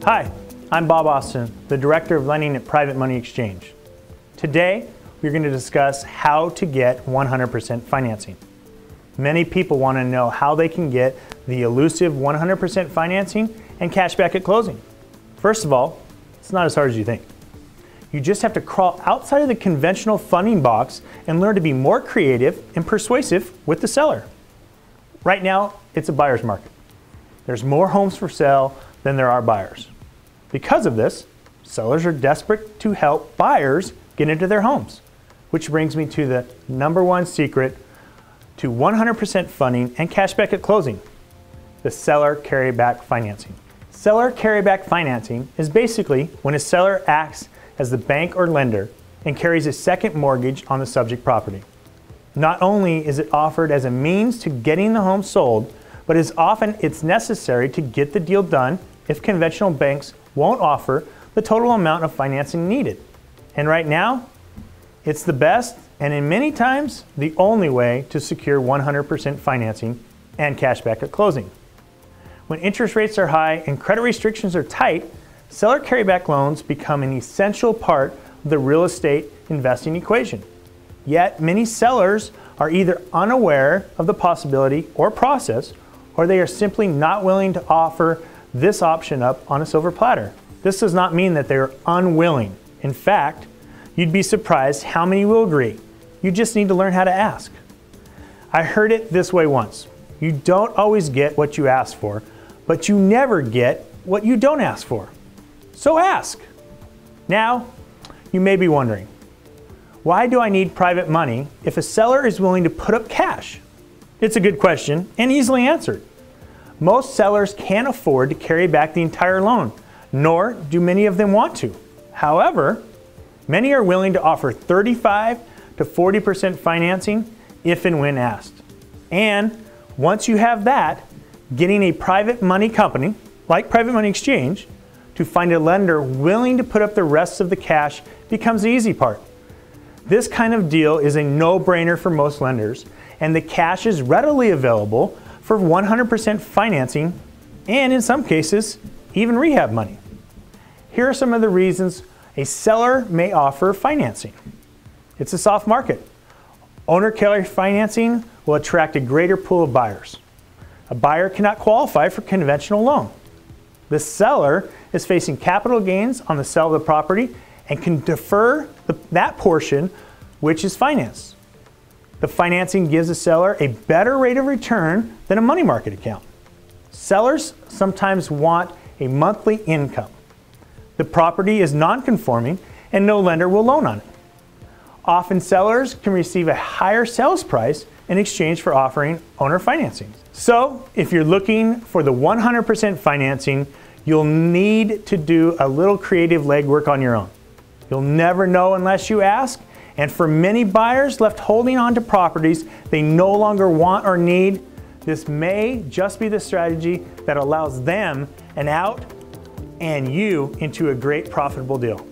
Hi, I'm Bob Austin, the Director of Lending at Private Money Exchange. Today, we're going to discuss how to get 100% financing. Many people want to know how they can get the elusive 100% financing and cash back at closing. First of all, it's not as hard as you think. You just have to crawl outside of the conventional funding box and learn to be more creative and persuasive with the seller. Right now, it's a buyer's market. There's more homes for sale than there are buyers. Because of this, sellers are desperate to help buyers get into their homes, which brings me to the number one secret to 100% funding and cash back at closing, the seller carryback financing. Seller carryback financing is basically when a seller acts as the bank or lender and carries a second mortgage on the subject property. Not only is it offered as a means to getting the home sold, but as often it's necessary to get the deal done if conventional banks won't offer the total amount of financing needed. And right now, it's the best and in many times the only way to secure 100% financing and cash back at closing. When interest rates are high and credit restrictions are tight, seller carryback loans become an essential part of the real estate investing equation. Yet many sellers are either unaware of the possibility or process, or they are simply not willing to offer this option up on a silver platter. This does not mean that they are unwilling. In fact, you'd be surprised how many will agree. You just need to learn how to ask. I heard it this way once. You don't always get what you ask for, but you never get what you don't ask for. So ask. Now, you may be wondering, why do I need private money if a seller is willing to put up cash? It's a good question and easily answered. Most sellers can't afford to carry back the entire loan, nor do many of them want to. However, many are willing to offer 35 to 40% financing if and when asked. And once you have that, getting a private money company, like Private Money Exchange, to find a lender willing to put up the rest of the cash becomes the easy part. This kind of deal is a no-brainer for most lenders, and the cash is readily available for 100% financing, and in some cases, even rehab money. Here are some of the reasons a seller may offer financing. It's a soft market. Owner-carry financing will attract a greater pool of buyers. A buyer cannot qualify for conventional loan. The seller is facing capital gains on the sale of the property and can defer that portion which is financed. The financing gives the seller a better rate of return than a money market account. Sellers sometimes want a monthly income. The property is non-conforming and no lender will loan on it. Often sellers can receive a higher sales price in exchange for offering owner financing. So if you're looking for the 100% financing, you'll need to do a little creative legwork on your own. You'll never know unless you ask. And for many buyers left holding on to properties they no longer want or need, this may just be the strategy that allows them an out and you into a great profitable deal.